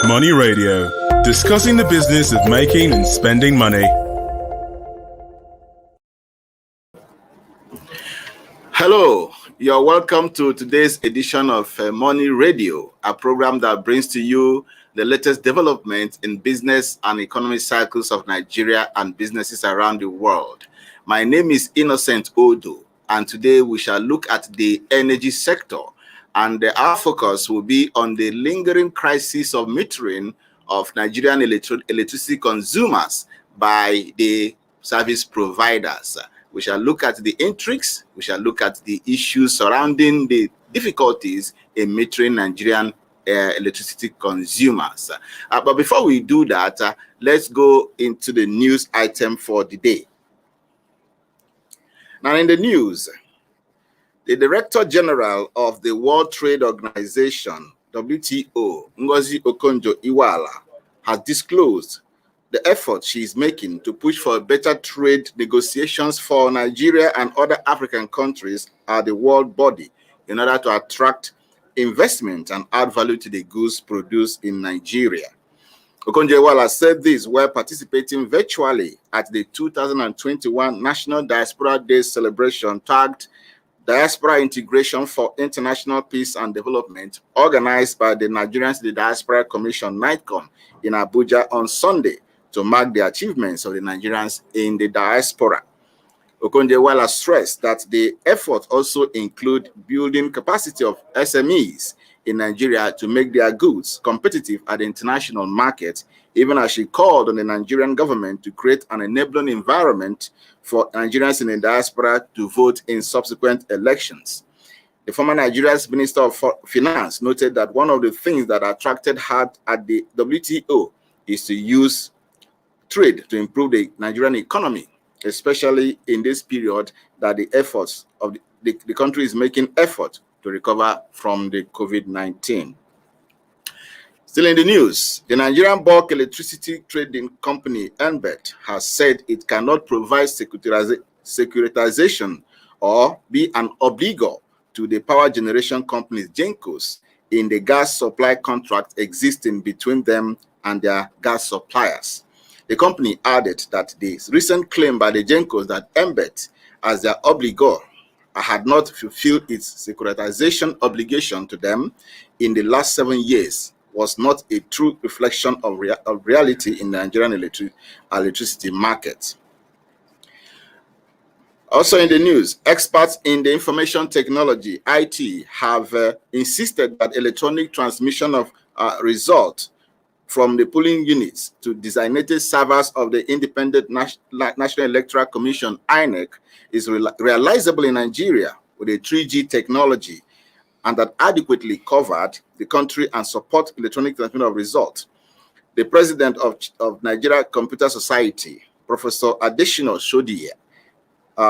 Money Radio, discussing the business of making and spending money. Hello, you're welcome to today's edition of Money Radio, a program that brings to you the latest developments in business and economic cycles of Nigeria and businesses around the world. My name is Innocent Odo, and today we shall look at the energy sector. And our focus will be on the lingering crisis of metering of Nigerian electricity consumers by the service providers. We shall look at the intrigues, we shall look at the issues surrounding the difficulties in metering Nigerian electricity consumers. But before we do that, let's go into the news item for the day. Now in the news, the Director General of the World Trade Organization, WTO, Ngozi Okonjo-Iweala, has disclosed the effort she is making to push for better trade negotiations for Nigeria and other African countries at the world body in order to attract investment and add value to the goods produced in Nigeria. Okonjo-Iweala said this while participating virtually at the 2021 National Diaspora Day celebration tagged Diaspora Integration for International Peace and Development, organized by the Nigerians in the Diaspora Commission, NICOM, in Abuja on Sunday to mark the achievements of the Nigerians in the diaspora. Okonjo-Iweala stressed that the effort also include building capacity of SMEs in Nigeria to make their goods competitive at the international market, even as she called on the Nigerian government to create an enabling environment for Nigerians in the diaspora to vote in subsequent elections. The former Nigeria's Minister of Finance noted that one of the things that attracted her at the WTO is to use trade to improve the Nigerian economy, especially in this period that the efforts of the country is making effort to recover from the COVID-19. Still in the news, the Nigerian bulk electricity trading company, Unending, has said it cannot provide securitization or be an obligor to the power generation companies, GENCOs, in the gas supply contract existing between them and their gas suppliers. The company added that the recent claim by the GENCOs that Unending, as their obligor, had not fulfilled its securitization obligation to them in the last 7 years was not a true reflection of reality in the Nigerian electricity market. Also in the news, experts in the information technology, IT, have insisted that electronic transmission of results from the polling units to designated servers of the Independent National Electoral Commission, INEC, is realizable in Nigeria with a 3G technology, and that adequately covered the country and support electronic transmission of results. The president of Nigeria Computer Society, Professor Adesina Shodiye,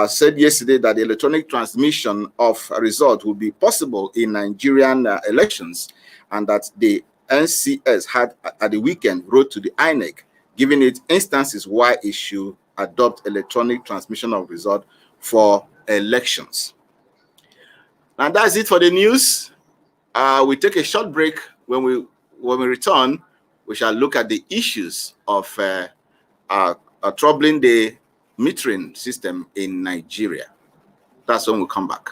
said yesterday that the electronic transmission of results will be possible in Nigerian elections, and that the NCS had at the weekend wrote to the INEC, giving it instances why it should adopt electronic transmission of results for elections. And that's it for the news. We take a short break. When we return, we shall look at the issues of troubling the metering system in Nigeria. That's when we come back.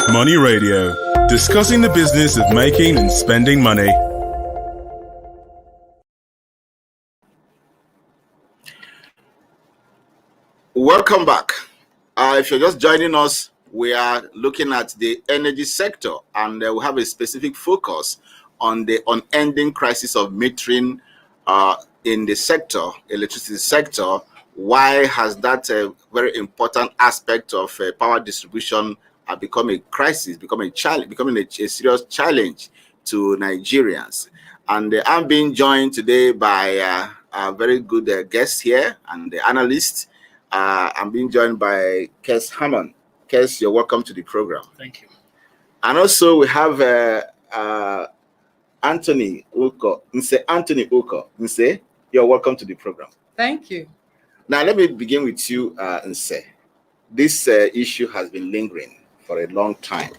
Money Radio, discussing the business of making and spending money. Welcome back. If you're just joining us, we are looking at the energy sector, and we have a specific focus on the unending crisis of metering in the sector, electricity sector. Why has that very important aspect of power distribution become a crisis, becoming a serious challenge to Nigerians? And I'm being joined today by a very good guest here and the analyst. I'm being joined by Kes Hammond. Kes, you're welcome to the program. Thank you. And also we have Anthony Uko. Anthony Uko. Nse, you're welcome to the program. Thank you. Now, let me begin with you, Nse. This issue has been lingering for a long time,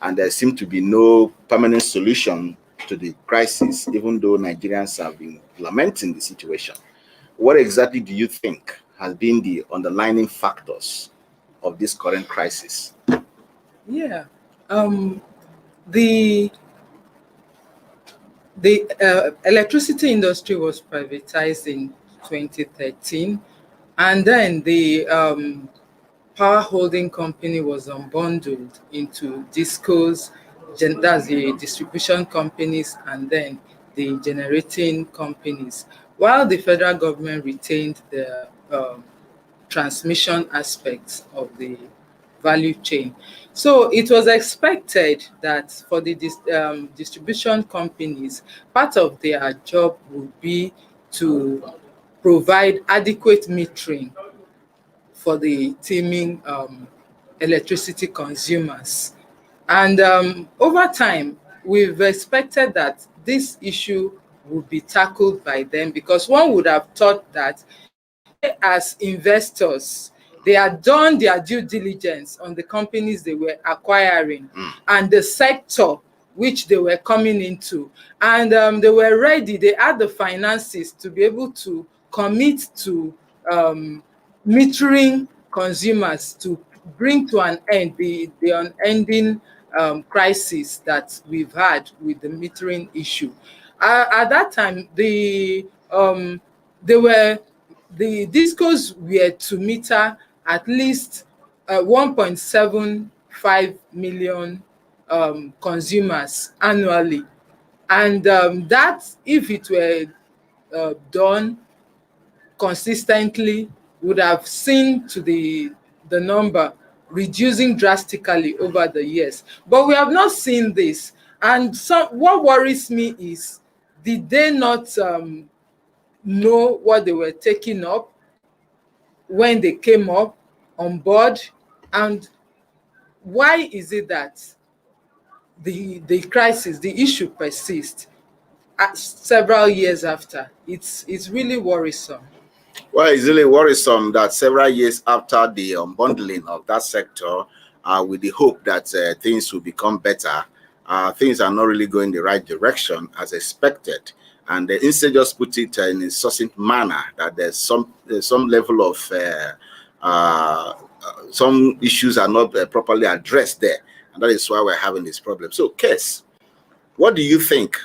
and there seems to be no permanent solution to the crisis, even though Nigerians have been lamenting the situation. What exactly do you think has been the underlying factors of this current crisis? Yeah. The electricity industry was privatized in 2013, and then the power holding company was unbundled into discos, that's the distribution companies, and then the generating companies, while the federal government retained the transmission aspects of the value chain. So it was expected that for the distribution companies, part of their job would be to provide adequate metering for the teeming electricity consumers. And over time, we've expected that this issue would be tackled by them, because one would have thought that they, as investors, they had done their due diligence on the companies they were acquiring and the sector which they were coming into. And they were ready, they had the finances to be able to commit to metering consumers to bring to an end the unending crisis that we've had with the metering issue. At that time, the discos were to meter at least 1.75 million consumers annually, and that, if it were done consistently, would have seen to the number reducing drastically over the years. But we have not seen this. And what worries me is, did they not know what they were taking up when they came up on board? And why is it that the crisis, the issue persists several years after? It's really worrisome. Well, it's really worrisome that several years after the unbundling of that sector, with the hope that things will become better, things are not really going the right direction as expected. And instead, just put it in a succinct manner that there's some level of some issues are not properly addressed there, and that is why we're having this problem. So, Kes, what do you think?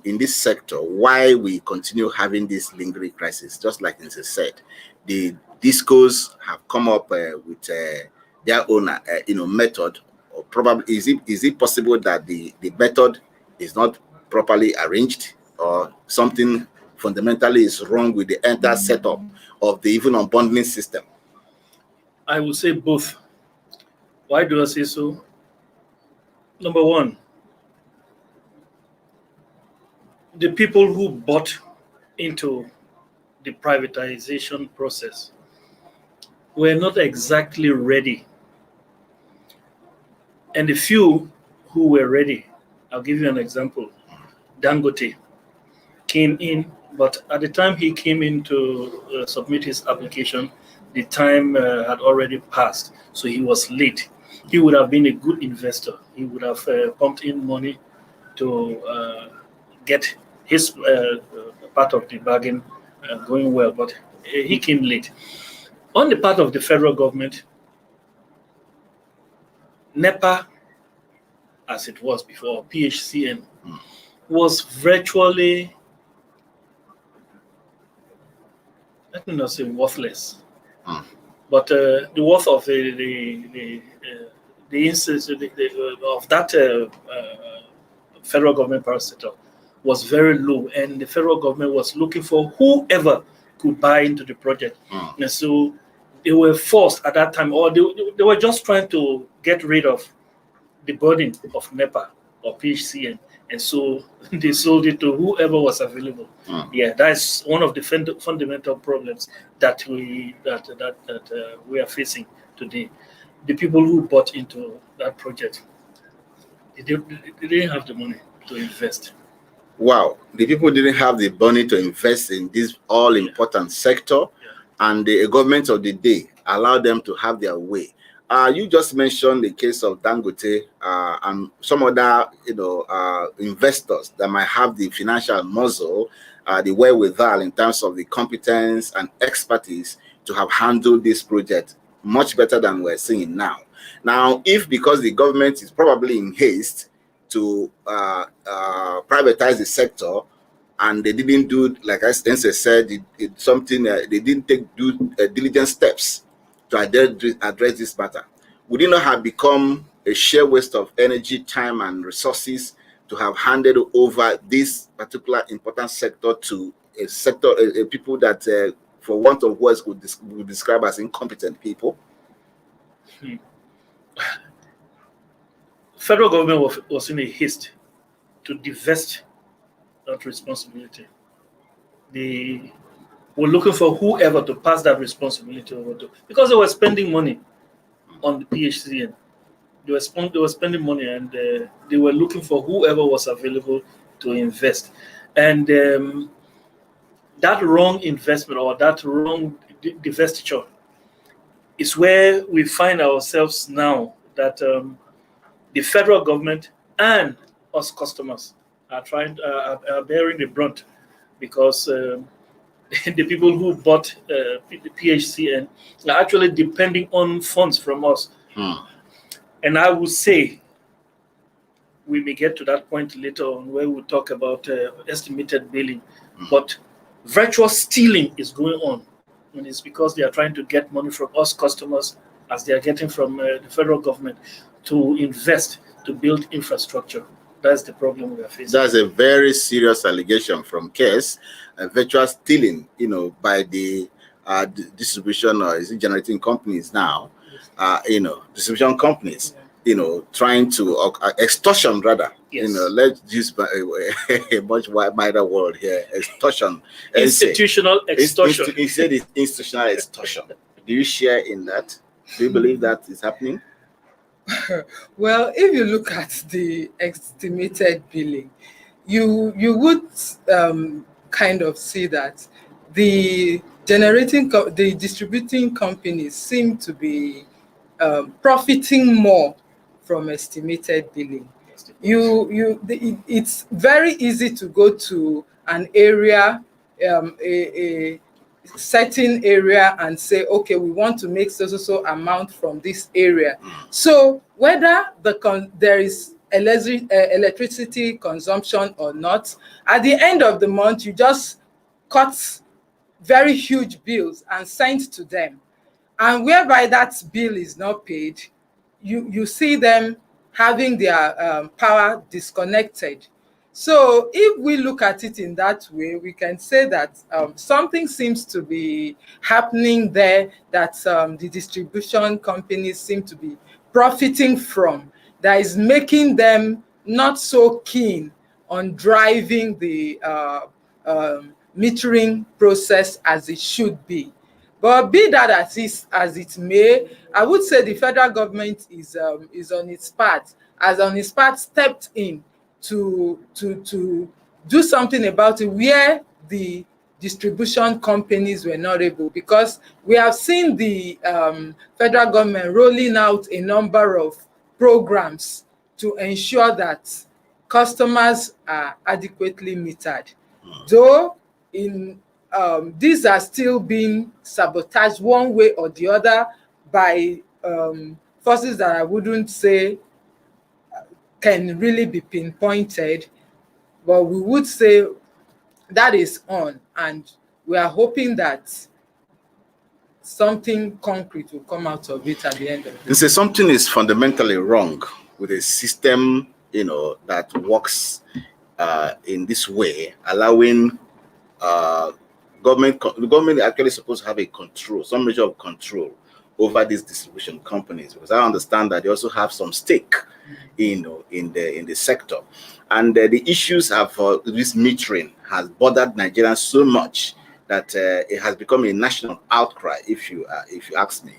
In this sector, why we continue having this lingering crisis? Just like Nse said, the discos have come up with their own, method. Or probably, is it possible that the method is not properly arranged, or something fundamentally is wrong with the entire setup of the even unbundling system? I would say both. Why do I say so? Number one, the people who bought into the privatization process were not exactly ready. And the few who were ready, I'll give you an example. Dangote came in, but at the time he came in to submit his application, the time had already passed, so he was late. He would have been a good investor. He would have pumped in money to get his part of the bargain going well, but he came late. On the part of the federal government, NEPA, as it was before, PHCN, was virtually, let me not say worthless, but the worth of the instance of that federal government power sector was very low, and the federal government was looking for whoever could buy into the project. And so they were forced at that time, or they were just trying to get rid of the burden of NEPA or PHCN, and so they sold it to whoever was available. Yeah, that's one of the fundamental problems that we we are facing today. The people who bought into that project, they didn't have the money to invest. Wow, the people didn't have the money to invest in this all-important sector, and the government of the day allowed them to have their way. You just mentioned the case of Dangote and some other, investors that might have the financial muscle, the wherewithal in terms of the competence and expertise to have handled this project much better than we're seeing now. Now, if because the government is probably in haste to privatize the sector, and they didn't do, like I said, something they didn't do diligent steps to address this matter, would it not have become a sheer waste of energy, time, and resources to have handed over this particular important sector to a people that, for want of words, would describe as incompetent people? Federal government was in a haste to divest that responsibility. They were looking for whoever to pass that responsibility over to, because they were spending money on the PHCN. They were spending money, and they were looking for whoever was available to invest. And that wrong investment, or that wrong divestiture, is where we find ourselves now, that the federal government and us customers are bearing the brunt, because the people who bought the PHCN are actually depending on funds from us. And I would say we may get to that point later on, where we'll talk about estimated billing, but virtual stealing is going on, and it's because they are trying to get money from us customers, as they are getting from the federal government, to invest, to build infrastructure. That's the problem we are facing. That's a very serious allegation from CARES, virtual stealing, by the distribution, or is it generating companies now? Distribution companies, trying to extortion rather. Yes. Let's use a much wider word here. Extortion. Institutional extortion. He said it's institutional extortion. Do you share in that? Do you believe that is happening? Well, if you look at the estimated billing, you would kind of see that the distributing companies seem to be profiting more from estimated billing. It's very easy to go to an area, a certain area, and say, okay, we want to make so amount from this area. So whether there is electricity consumption or not, at the end of the month, you just cut very huge bills and send to them. And whereby that bill is not paid, you see them having their power disconnected. So if we look at it in that way, we can say that something seems to be happening there, that the distribution companies seem to be profiting from, that is making them not so keen on driving the metering process as it should be. But be that as it may, I would say the federal government is on its part, stepped in to do something about it, where the distribution companies were not able, because we have seen the federal government rolling out a number of programs to ensure that customers are adequately metered. Though these are still being sabotaged one way or the other by forces that I wouldn't say can really be pinpointed, but we would say that is on, and we are hoping that something concrete will come out of it at the end of the day. So something is fundamentally wrong with a system, that works in this way, allowing the government actually supposed to have a control, some measure of control over these distribution companies, because I understand that they also have some stake, in the sector, and the issues of this metering has bothered Nigerians so much that it has become a national outcry, if you ask me.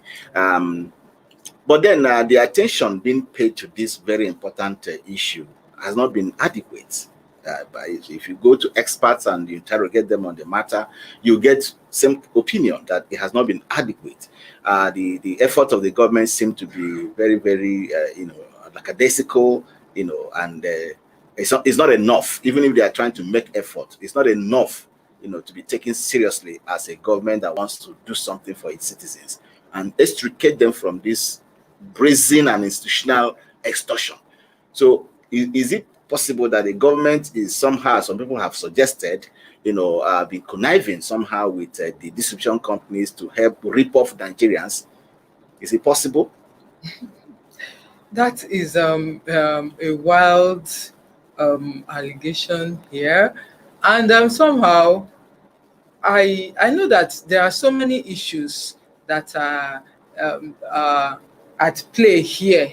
But then the attention being paid to this very important issue has not been adequate. But if you go to experts and you interrogate them on the matter, you get some opinion that it has not been adequate. The effort of the government seem to be very, very, lackadaisical, and it's not enough. Even if they are trying to make effort, it's not enough, to be taken seriously as a government that wants to do something for its citizens and extricate them from this brazen and institutional extortion. So, is it possible that the government is somehow, some people have suggested, be conniving somehow with the distribution companies to help rip off Nigerians? Is it possible? That is a wild allegation here, and somehow I know that there are so many issues that are at play here.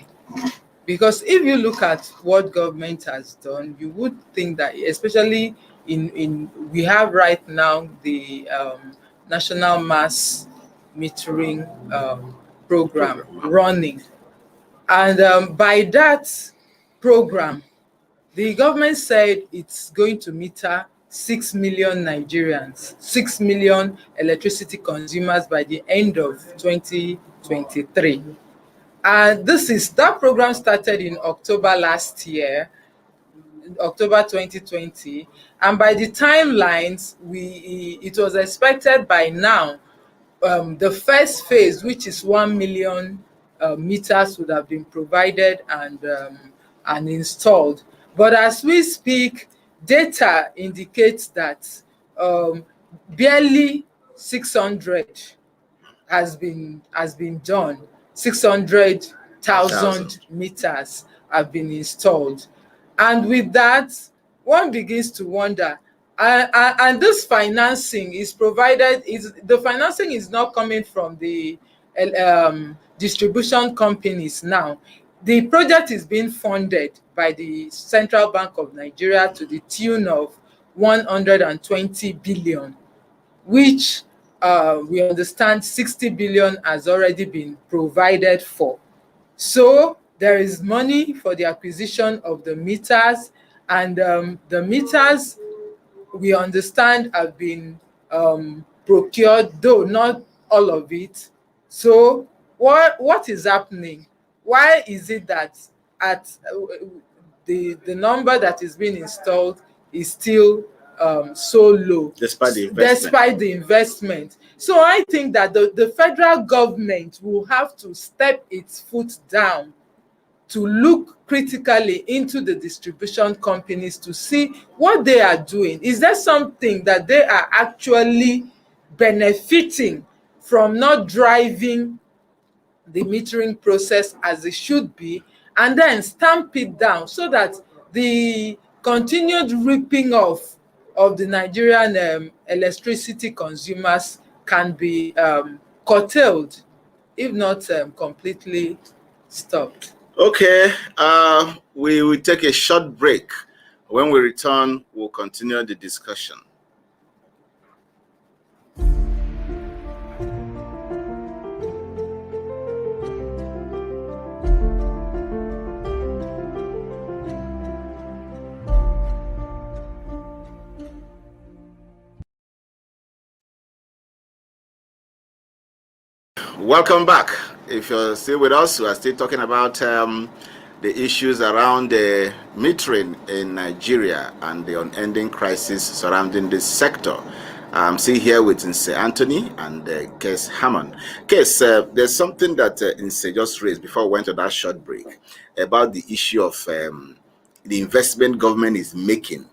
Because if you look at what government has done, you would think that, especially we have right now the national mass metering program running, and by that program, the government said it's going to meter 6 million Nigerians, 6 million electricity consumers by the end of 2023. And that program started in October last year, October 2020. And by the timelines, it was expected by now, the first phase, which is 1 million meters, would have been provided and installed. But as we speak, data indicates that barely 600 has been done. 600,000 meters have been installed. And with that, one begins to wonder, and this financing is provided, the financing is not coming from the distribution companies now. The project is being funded by the Central Bank of Nigeria to the tune of 120 billion, which we understand 60 billion has already been provided for. So there is money for the acquisition of the meters, and the meters, we understand, have been procured, though not all of it. So what is happening? Why is it that at the number that is being installed is still so low despite the investment? So I think that the federal government will have to step its foot down to look critically into the distribution companies to see what they are doing. Is there something that they are actually benefiting from not driving the metering process as it should be, and then stamp it down so that the continued ripping off of the Nigerian electricity consumers can be curtailed, if not completely stopped. Okay, we will take a short break. When we return, we'll continue the discussion. Welcome back. If you're still with us, we are still talking about the issues around the metering in Nigeria and the unending crisis surrounding this sector. I'm still here with Nse Anthony and Kes Hammond. Kes, there's something that Nse just raised before we went to that short break about the issue of the investment government is making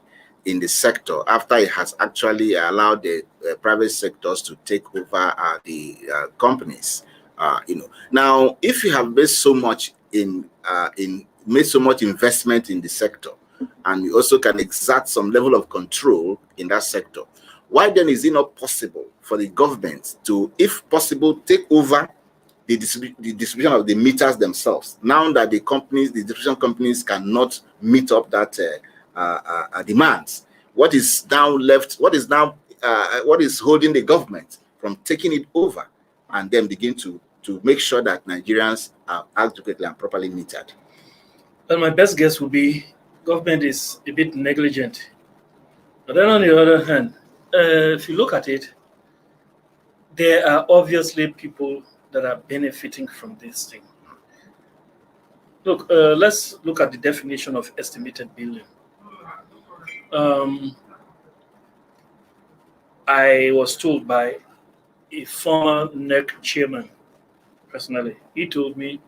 in the sector after it has actually allowed the private sectors to take over the companies. Now, if you have made so much investment in the sector, and you also can exert some level of control in that sector, why then is it not possible for the government to, if possible, take over the distribution of the meters themselves. Now that the distribution companies cannot meet up that demands, what is holding the government from taking it over and then begin to make sure that Nigerians are adequately and properly metered? Well, my best guess would be government is a bit negligent. But then on the other hand, if you look at it, there are obviously people that are benefiting from this thing. Look, let's look at the definition of estimated billing. I was told by a former NEC chairman, personally, he told me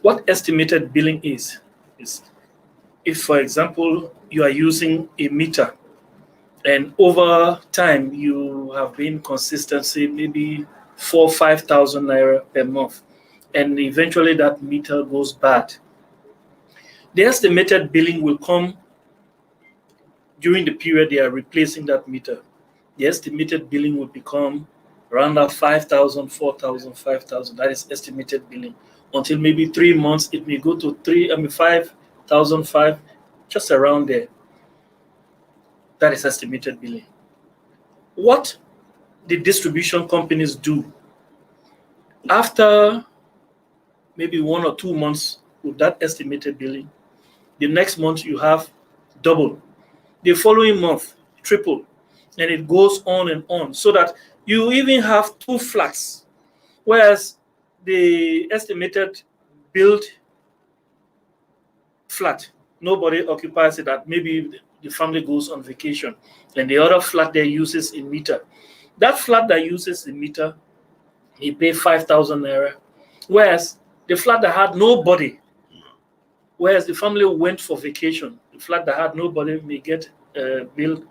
what estimated billing is if, for example, you are using a meter and over time you have been consistency, maybe 4,000 or 5,000 naira per month, and eventually that meter goes bad. The estimated billing will come during the period they are replacing that meter. The estimated billing will become around 5,000, 4,000, 5,000. That is estimated billing. Until maybe 3 months, it may go to 5,005, just around there. That is estimated billing. What the distribution companies do after maybe 1 or 2 months with that estimated billing, the next month you have double, the following month triple, and it goes on, so that you even have 2 flats, whereas the estimated billed flat, nobody occupies it. That maybe the family goes on vacation, and the other flat there uses a meter. That flat that uses the meter, he pay 5,000 naira, whereas the flat that had nobody, whereas the family went for vacation, the flat that had nobody may get billed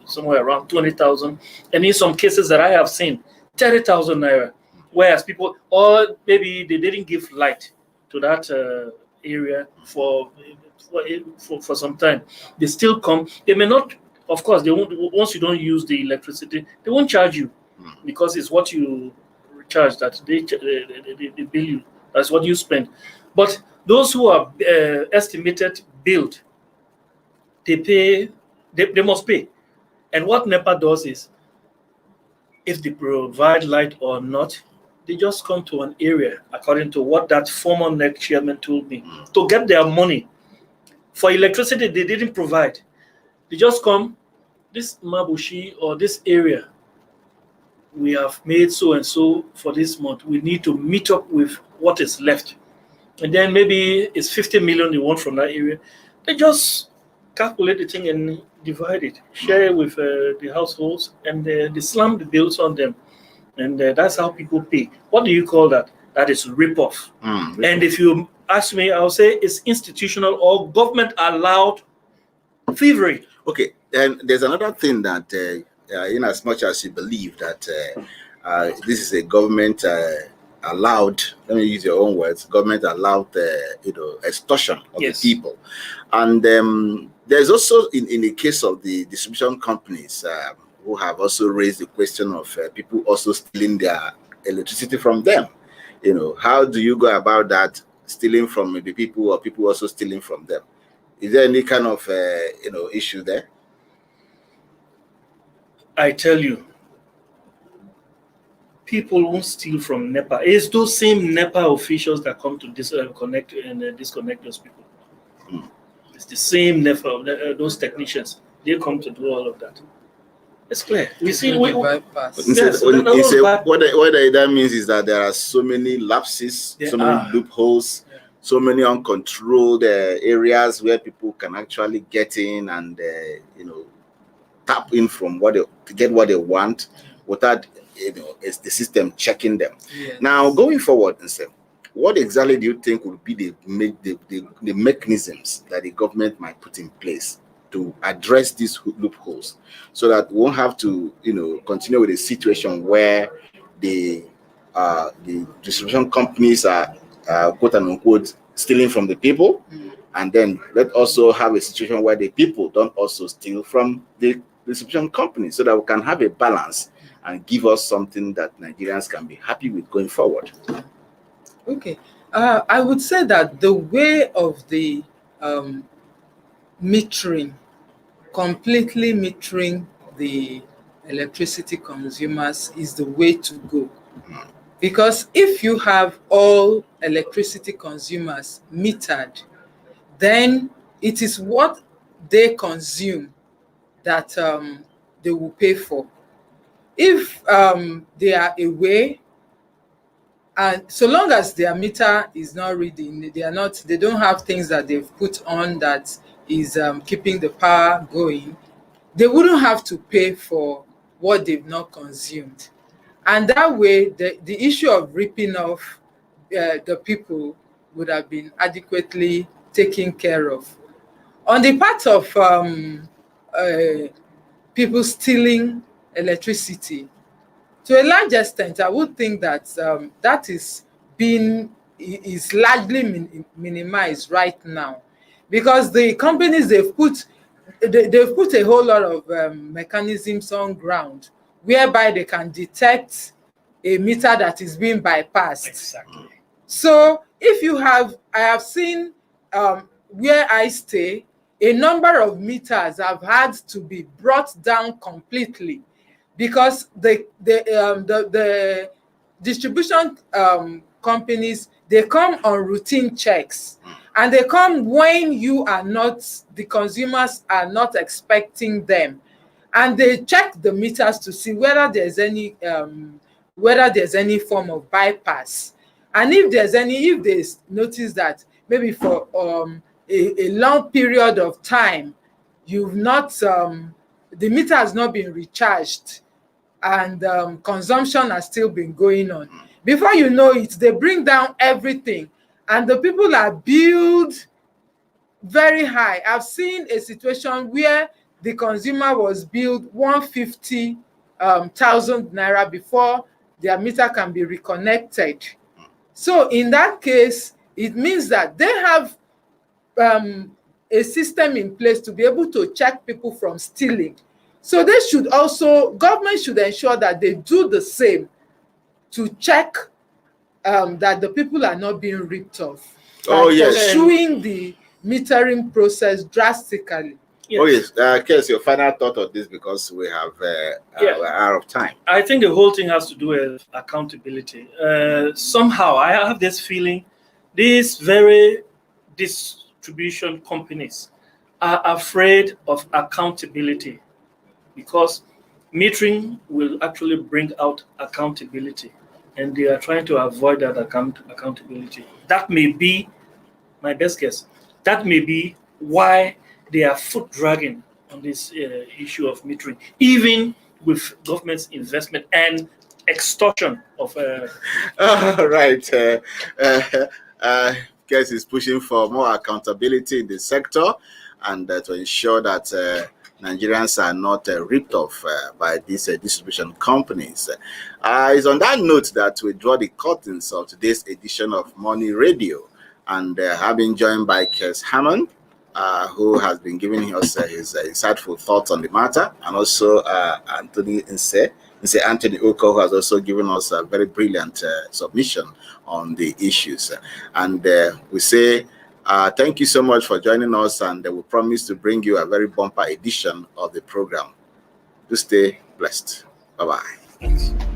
somewhere around 20,000, and in some cases that I have seen, 30,000 naira. Whereas people, or maybe they didn't give light to that area for some time. They still come. They may not, of course, they won't. Once you don't use the electricity, they won't charge you, because it's what you charge that they bill you. That's what you spend. But those who are estimated billed, they pay. They must pay. And what NEPA does is, if they provide light or not, they just come to an area, according to what that former NEC chairman told me, to get their money. For electricity, they didn't provide. They just come, this Mabushi or this area, we have made so and so for this month. We need to meet up with what is left. And then maybe it's 50 million they want from that area. They just calculate the thing and divide it, share it with the households, and they slam the bills on them. And that's how people pay. What do you call that? That is rip-off. And if you ask me, I'll say it's institutional or government allowed thievery. Okay, and there's another thing that, in as much as you believe that this is a government allowed, let me use your own words, government allowed, extortion of the people. And there's also, in the case of the distribution companies, who have also raised the question of people also stealing their electricity from them. How do you go about that, stealing from the people or people also stealing from them? Is there any kind of issue there? I tell you, people won't steal from NEPA. It's those same NEPA officials that come to disconnect those people. It's the same NEPA, those technicians. They come to do all of that. It's clear. We see what that means is that there are so many lapses, so many loopholes, so many uncontrolled areas where people can actually get in and tap in from to get what they want without it's the system checking them. Now going forward, what exactly do you think would be the mechanisms that the government might put in place to address these loopholes, so that we won't have to, continue with a situation where the distribution companies are quote unquote stealing from the people, and then let's also have a situation where the people don't also steal from the distribution companies, so that we can have a balance and give us something that Nigerians can be happy with going forward. Okay. I would say that the way of the metering, completely metering the electricity consumers is the way to go. Because if you have all electricity consumers metered, then it is what they consume that they will pay for. If they are away, and so long as their meter is not reading, they don't have things that they've put on that is keeping the power going, they wouldn't have to pay for what they've not consumed. And that way, the issue of ripping off the people would have been adequately taken care of. On the part of people stealing electricity, to a large extent, I would think that that is largely minimized right now, because the companies they've put a whole lot of mechanisms on ground whereby they can detect a meter that is being bypassed. Exactly. So if you have, I have seen where I stay, a number of meters have had to be brought down completely because the distribution companies, they come on routine checks, and they come when the consumers are not expecting them, and they check the meters to see whether there's any form of bypass. And if they notice that maybe for a long period of time you've not the meter has not been recharged, and consumption has still been going on, before you know it, they bring down everything, and the people are billed very high. I've seen a situation where the consumer was billed 150,000 naira before their meter can be reconnected. So in that case, it means that they have a system in place to be able to check people from stealing. So government should ensure that they do the same to check that the people are not being ripped off. Oh, yes. Pursuing the metering process drastically. Yes. Oh, yes. Kes, your final thought on this, because we have we're out of time. I think the whole thing has to do with accountability. Somehow, I have this feeling these very distribution companies are afraid of accountability, because metering will actually bring out accountability, and they are trying to avoid that accountability. That may be my best guess. That may be why they are foot dragging on this issue of metering, even with government's investment and extortion of. Right. Kes is pushing for more accountability in the sector, and to ensure that Nigerians are not ripped off by these distribution companies. It's on that note that we draw the curtains of today's edition of Money Radio, and have been joined by Kes Hammond, who has been giving us his insightful thoughts on the matter, and also Anthony Oko, who has also given us a very brilliant submission on the issues. And we say thank you so much for joining us, and we promise to bring you a very bumper edition of the program. Do stay blessed. Bye-bye.